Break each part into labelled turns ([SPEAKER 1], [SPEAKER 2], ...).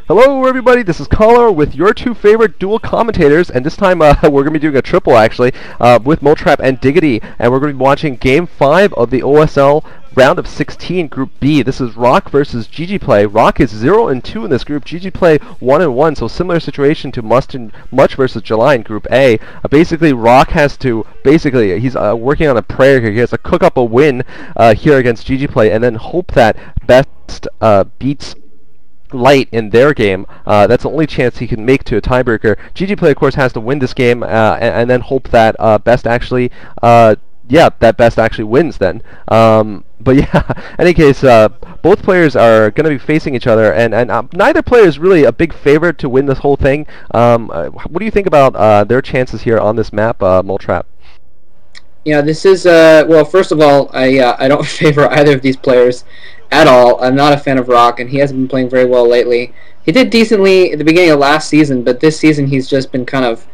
[SPEAKER 1] Hello everybody, this is Cholera with your two favorite dual commentators, and this time we're going to be doing a triple actually, with Moletrap and Diggity, and we're going to be watching Game 5 of the OSL Round of 16 Group B. This is Ro16 versus GGPlay. Ro16 is 0-2 in this group, GGPlay 1-1, so similar situation to Much versus July in Group A. Basically, Ro16 has to, he's working on a prayer here. He has to cook up a win here against GGPlay, and then hope that Best beats Light in their game. That's the only chance he can make to a tiebreaker. GGPlay, of course, has to win this game and then hope that Best actually, that Best actually wins then. But yeah, in any case, both players are going to be facing each other, and neither player is really a big favorite to win this whole thing. What do you think about their chances here on this map, Moletrap?
[SPEAKER 2] Yeah, this is, well, first of all, I don't favor either of these players at all. I'm not a fan of Ro16, and he hasn't been playing very well lately. He did decently at the beginning of last season, but this season he's just been kind of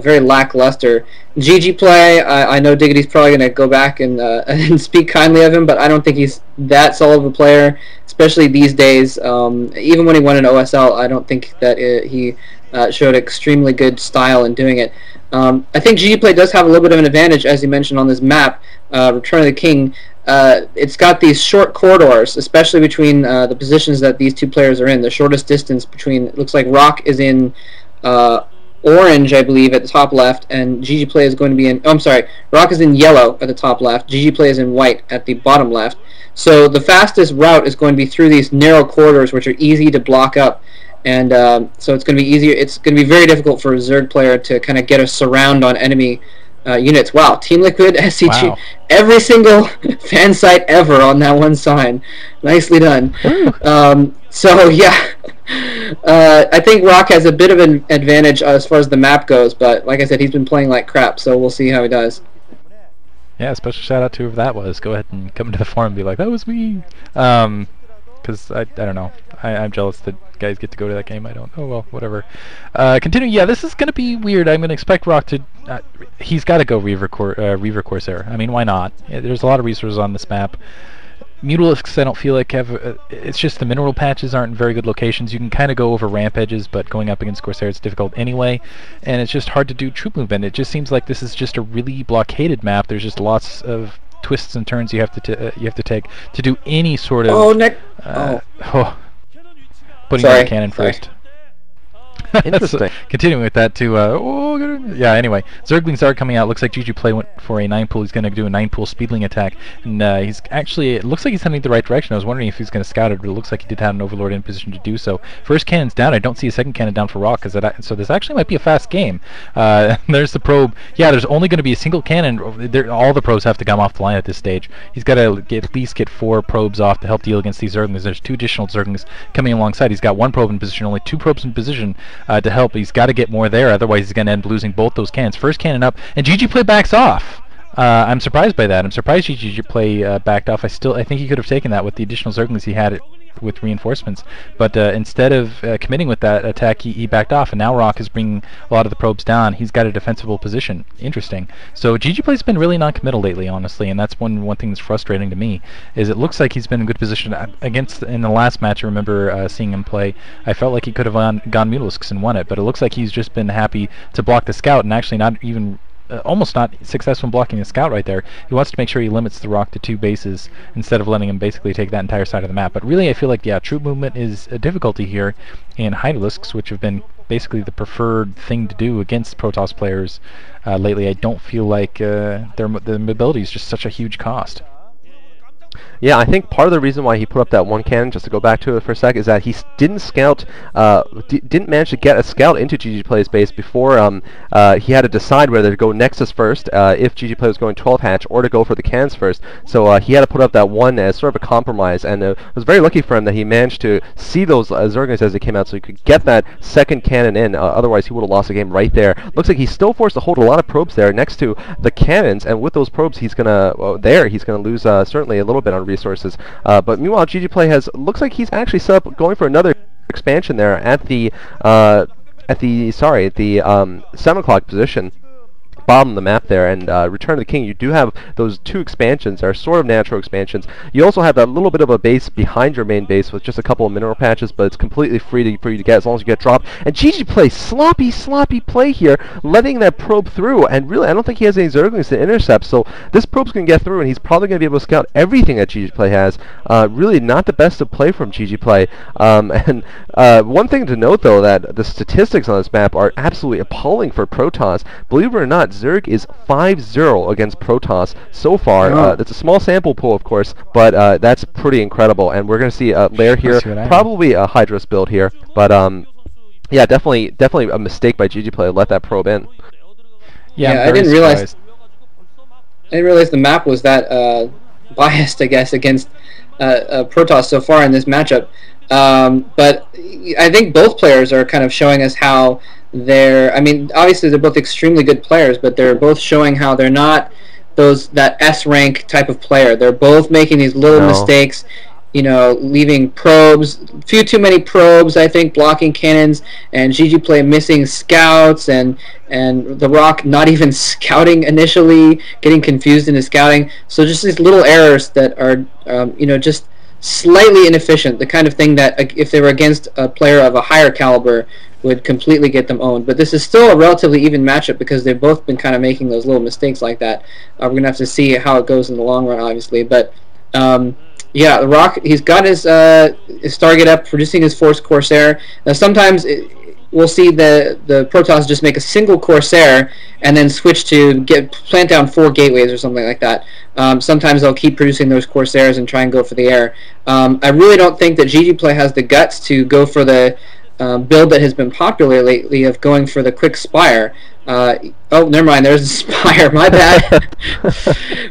[SPEAKER 2] very lackluster. GGPlay, I know Diggity's probably going to go back and, and speak kindly of him, but I don't think he's that solid of a player, especially these days. Even when he won an OSL, I don't think that he showed extremely good style in doing it. I think GGPlay does have a little bit of an advantage, as you mentioned on this map, Return of the King. It's got these short corridors, especially between the positions that these two players are in. The shortest distance between, it looks like Ro16 is in orange, I believe, at the top left, and GGPlay is going to be in, oh, I'm sorry, Ro16 is in yellow at the top left, GGPlay is in white at the bottom left. So the fastest route is going to be through these narrow corridors, which are easy to block up. And so it's going to be easier. It's going to be very difficult for a Zerg player to kind of get a surround on enemy units. Wow, Team Liquid, SCG, wow. Every single fan site ever on that one sign. Nicely done. So yeah, I think Ro16 has a bit of an advantage as far as the map goes, but like I said, he's been playing like crap, so we'll see how he does.
[SPEAKER 3] Yeah, special shout out to whoever that was. Go ahead and come into the forum and be like, that was me. Because I don't know. I'm jealous that guys get to go to that game. I don't. Oh well, whatever. Continue. Yeah, this is gonna be weird. I'm gonna expect Ro16 to. He's got to go Reaver Corsair. I mean, why not? Yeah, there's a lot of resources on this map. Mutalisks, I don't feel like have. It's just the mineral patches aren't in very good locations. You can kind of go over ramp edges, but going up against Corsair it's difficult anyway, and it's just hard to do troop movement. It just seems like this is just a really blockaded map. There's just lots of twists and turns you have to take to do any sort of. Putting down the cannon first.
[SPEAKER 1] Interesting.
[SPEAKER 3] Continuing with that too. Yeah. Anyway, Zerglings are coming out. Looks like GGPlay went for a 9-pool. He's going to do a 9-pool speedling attack, and he's actually. It looks like he's heading the right direction. I was wondering if he's going to scout it, but it looks like he did have an Overlord in position to do so. First cannon's down. I don't see a second cannon down for Ro16, so this actually might be a fast game. There's the probe. Yeah, there's only going to be a single cannon. All the probes have to come off the line at this stage. He's got to at least get 4 probes off to help deal against these Zerglings. There's 2 additional Zerglings coming alongside. He's got 1 probe in position, only 2 probes in position to help. He's got to get more there, otherwise he's going to end up losing both those cannons. First cannon up, and GGPlay backs off. I'm surprised by that. I'm surprised GGPlay backed off. I think he could have taken that with the additional Zerglings he had with reinforcements, but instead of committing with that attack, he backed off, and now Ro16 is bringing a lot of the probes down. He's got a defensible position. Interesting. So GGPlay's been really non-committal lately, honestly, and that's one thing that's frustrating to me, is it looks like he's been in good position against. In the last match, I remember seeing him play, I felt like he could have gone Mutalisks and won it, but it looks like he's just been happy to block the scout and actually not even almost not successful in blocking the scout right there. He wants to make sure he limits the Ro16 to 2 bases instead of letting him basically take that entire side of the map. But really I feel like, yeah, troop movement is a difficulty here in Hydralisks, which have been basically the preferred thing to do against Protoss players lately. I don't feel like their mobility is just such a huge cost.
[SPEAKER 1] Yeah, I think part of the reason why he put up that 1 cannon, just to go back to it for a sec, is that he didn't scout, didn't manage to get a scout into GGPlay's base before he had to decide whether to go Nexus first, if GGPlay was going 12 hatch, or to go for the cannons first. So he had to put up that 1 as sort of a compromise, and it was very lucky for him that he managed to see those Zerglings as they came out, so he could get that second cannon in. Otherwise, he would have lost the game right there. Looks like he's still forced to hold a lot of probes there next to the cannons, and with those probes, he's gonna lose certainly a little bit on resources. But meanwhile, GGPlay looks like he's actually going for another expansion there at the 7 o'clock position. bottom of the map there, and Return of the King, you do have those 2 expansions that are sort of natural expansions. You also have that little bit of a base behind your main base with just a couple of mineral patches, but it's completely free for you to get as long as you get dropped. And GGPlay, sloppy play here, letting that probe through, and really I don't think he has any Zerglings to intercept, so this probe's going to get through, and he's probably going to be able to scout everything that GGPlay has. Really not the best of play from GGPlay. And one thing to note, though, that the statistics on this map are absolutely appalling for Protoss. Believe it or not, Zerg is 5-0 against Protoss so far. It's a small sample pool, of course, but that's pretty incredible. And we're going to see a lair here, probably a Hydros build here, but yeah, definitely a mistake by GGPlay to let that probe in.
[SPEAKER 2] Yeah, I didn't realize the map was that biased, I guess, against Protoss so far in this matchup. But I think both players are kind of showing us how I mean, obviously they're both extremely good players, but they're both showing how they're not that S rank type of player. They're both making these little mistakes, you know, leaving probes, a few too many probes, I think, blocking cannons, and GGPlay missing scouts, and the Rock not even scouting initially, getting confused in his scouting. So just these little errors that are, you know, just slightly inefficient, the kind of thing that if they were against a player of a higher caliber would completely get them owned. But this is still a relatively even matchup because they've both been kind of making those little mistakes like that. We're going to have to see how it goes in the long run, obviously. But yeah, the Rock, he's got his target up, producing his Force Corsair. Now sometimes we'll see the Protoss just make a single Corsair and then switch to plant down 4 gateways or something like that. Sometimes they'll keep producing those Corsairs and try and go for the air. I really don't think that GGPlay has the guts to go for the build that has been popular lately of going for the quick Spire. Oh, never mind, there's a Spire. My bad.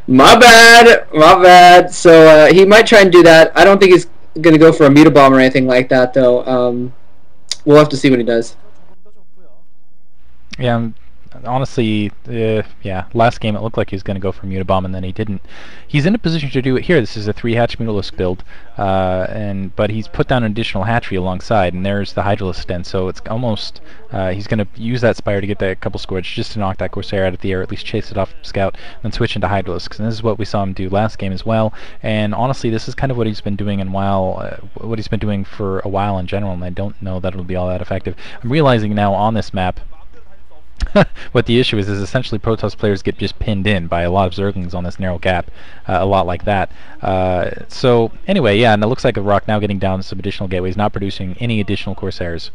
[SPEAKER 2] my bad. So he might try and do that. I don't think he's going to go for a Mutabomb or anything like that, though. We'll have to see what he does.
[SPEAKER 3] Yeah, honestly, yeah, last game it looked like he was going to go for Mutabomb, and then he didn't. He's in a position to do it here. This is a 3-hatch Mutalisk build, but he's put down an additional hatchery alongside, and there's the Hydralisk Den, so it's almost, he's going to use that Spire to get that couple Scourge just to knock that Corsair out of the air, at least chase it off Scout, then switch into Hydralisks, and this is what we saw him do last game as well, and honestly, this is kind of what he's been doing what he's been doing for a while in general, and I don't know that it'll be all that effective. I'm realizing now on this map, what the issue is essentially Protoss players get just pinned in by a lot of Zerglings on this narrow gap, a lot like that. So anyway, yeah, and it looks like a Rock now getting down some additional gateways, not producing any additional Corsairs.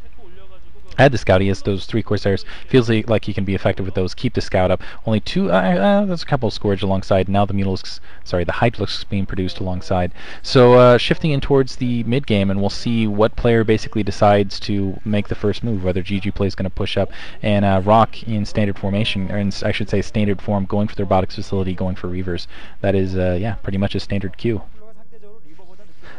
[SPEAKER 3] Add the Scout, he has those 3 Corsairs, feels like he can be effective with those, keep the Scout up. Only 2, there's a couple of Scourge alongside, now the Mutalisks, sorry, the Hydralisks being produced alongside. So shifting in towards the mid game, and we'll see what player basically decides to make the first move, whether GGPlay is going to push up, and Rock in standard formation, or I should say standard form, going for the robotics facility, going for Reavers. That is, yeah, pretty much a standard queue.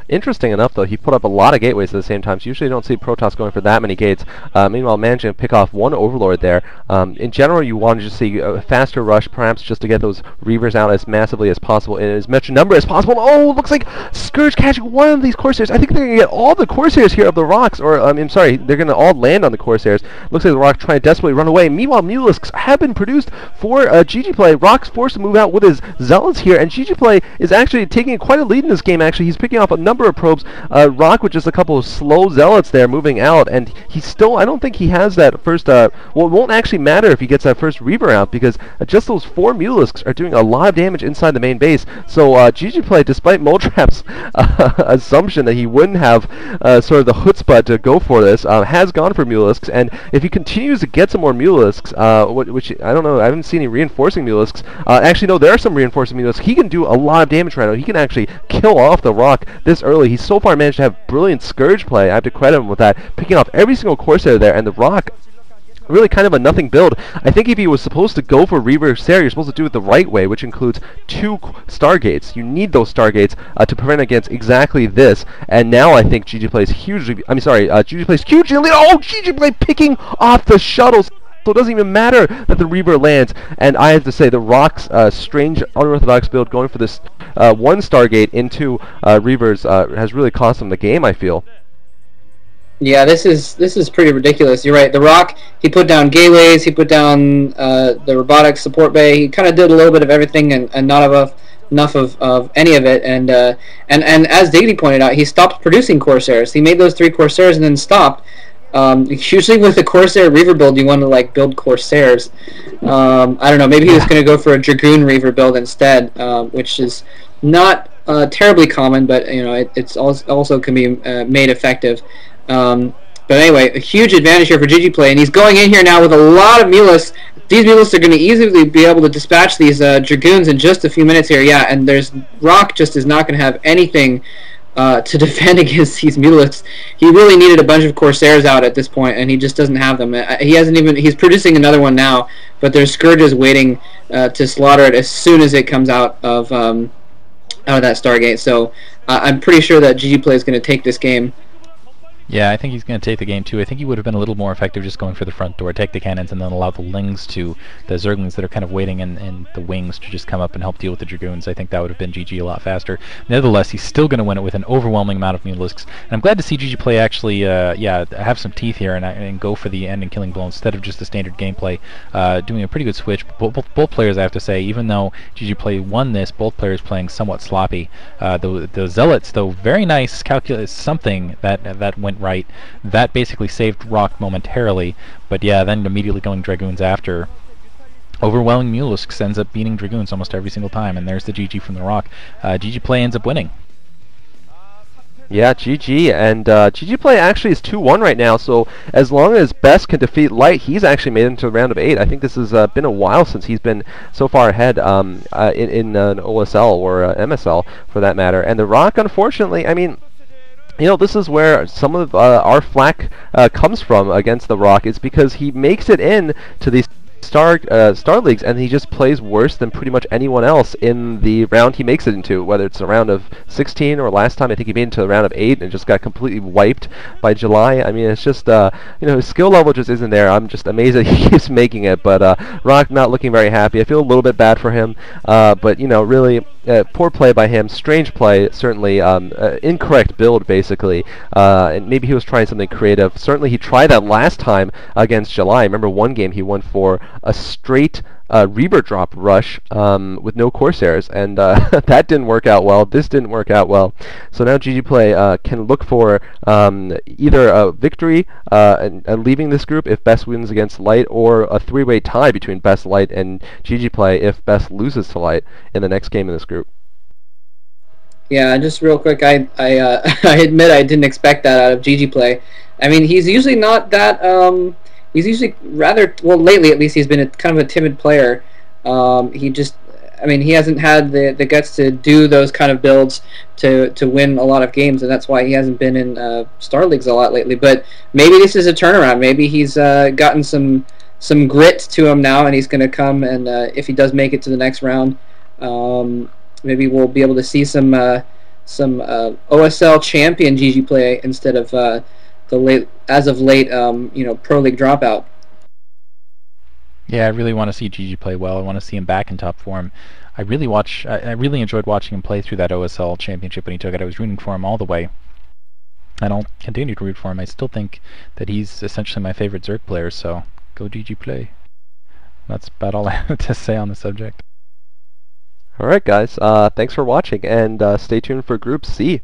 [SPEAKER 1] Interesting enough, though, he put up a lot of gateways at the same time, so usually you don't see Protoss going for that many gates. Meanwhile, managing to pick off 1 Overlord there. In general, you want to just see a faster rush, perhaps just to get those Reavers out as massively as possible in as much number as possible. Oh, looks like Scourge catching 1 of these Corsairs. I think they're going to get all the Corsairs here of the Rocks, or, I'm sorry, they're going to all land on the Corsairs. Looks like the Rock trying to desperately run away. Meanwhile, Mutalisks have been produced for GGPlay. Rock's forced to move out with his Zealots here, and GGPlay is actually taking quite a lead in this game, actually. He's picking off a number of probes. Rock with just a couple of slow Zealots there moving out, and he's still, I don't think he has that first, well, it won't actually matter if he gets that first Reaver out, because just those 4 Mutalisks are doing a lot of damage inside the main base. So GGPlay, despite Moletrap's assumption that he wouldn't have sort of the chutzpah to go for this, has gone for Mutalisks, and if he continues to get some more Mutalisks, which I don't know, I haven't seen any reinforcing Mutalisks. Actually, no, there are some reinforcing Mutalisks. He can do a lot of damage right now. He can actually kill off the Rock this early. He's so far managed to have brilliant Scourge play. I have to credit him with that, picking off every single Corsair there, and the Rock, really kind of a nothing build. I think if he was supposed to go for Reaver Sarah, you're supposed to do it the right way, which includes 2 Stargates. You need those Stargates to prevent against exactly this. And now I think GGPlay is hugely, GGPlay is hugely in the lead. Oh, GGPlay picking off the shuttles. So it doesn't even matter that the Reaver lands. And I have to say, the Rock's strange, unorthodox build going for this 1 Stargate into Reavers has really cost him the game, I feel.
[SPEAKER 2] Yeah, this is pretty ridiculous. You're right. The Rock, he put down gateways, he put down the robotics support bay. He kind of did a little bit of everything and not enough of any of it. And as Diggity pointed out, he stopped producing Corsairs. He made those 3 Corsairs and then stopped. Usually with the Corsair Reaver build, you want to like build Corsairs. I don't know. Maybe he was going to go for a Dragoon Reaver build instead, which is not terribly common, but you know it's also can be made effective. But anyway, a huge advantage here for GGPlay, and he's going in here now with a lot of Mulists. These Mulists are going to easily be able to dispatch these Dragoons in just a few minutes here. Yeah, and there's Rock just is not going to have anything to defend against these Mulists. He really needed a bunch of Corsairs out at this point, and he just doesn't have them. He hasn't even. He's producing another one now, but there's Scourges waiting to slaughter it as soon as it comes out of that Stargate. So I'm pretty sure that GGPlay is going to take this game.
[SPEAKER 3] Yeah, I think he's going to take the game too. I think he would have been a little more effective just going for the front door, take the cannons, and then allow the Lings to, the Zerglings that are kind of waiting in the wings to just come up and help deal with the Dragoons. I think that would have been GG a lot faster. Nevertheless, he's still going to win it with an overwhelming amount of Mulisks. And I'm glad to see GGPlay actually, have some teeth here and go for the end and killing blow instead of just the standard gameplay, doing a pretty good switch. Both players, I have to say, even though GGPlay won this, both players playing somewhat sloppy. The Zealots, though, very nice calculus, something that went right. That basically saved Rock momentarily, but yeah, then immediately going Dragoons after. Overwhelming Mulisks ends up beating Dragoons almost every single time, and there's the GG from the Rock. GGPlay ends up winning.
[SPEAKER 1] Yeah, GG, and GGPlay actually is 2-1 right now, so as long as Best can defeat Light, he's actually made it into the round of 8. I think this has been a while since he's been so far ahead in an OSL or MSL, for that matter. And the Rock, unfortunately, I mean, you know, this is where some of our flack comes from against the Rock, is because he makes it in to these Star Leagues, and he just plays worse than pretty much anyone else in the round he makes it into, whether it's a round of 16 or last time I think he made it into the round of 8 and just got completely wiped by July. I mean, it's just, you know, his skill level just isn't there. I'm just amazed that he keeps making it, but Rock not looking very happy. I feel a little bit bad for him, but, you know, really poor play by him, strange play, certainly, incorrect build, basically, and maybe he was trying something creative. Certainly he tried that last time against July. I remember one game he went for a straight Reaver drop rush with no Corsairs, and that didn't work out well. This didn't work out well. So now GGPlay can look for either a victory and leaving this group if Best wins against Light, or a 3-way tie between Best, Light, and GGPlay if Best loses to Light in the next game in this group.
[SPEAKER 2] Yeah, just real quick, I I admit I didn't expect that out of GGPlay. I mean, he's usually not that. He's usually rather, well, lately at least, he's been kind of a timid player. He just, I mean, he hasn't had the guts to do those kind of builds to win a lot of games, and that's why he hasn't been in Star Leagues a lot lately. But maybe this is a turnaround. Maybe he's gotten some grit to him now, and he's going to come, and if he does make it to the next round, maybe we'll be able to see some OSL champion GGPlay instead of as of late, you know, Pro League dropout.
[SPEAKER 3] Yeah, I really want to see GG play well. I want to see him back in top form. I really enjoyed watching him play through that OSL championship when he took it. I was rooting for him all the way, and I'll continue to root for him. I still think that he's essentially my favorite Zerg player, so go GG play. That's about all I have to say on the subject.
[SPEAKER 1] Alright guys, thanks for watching, and stay tuned for Group C.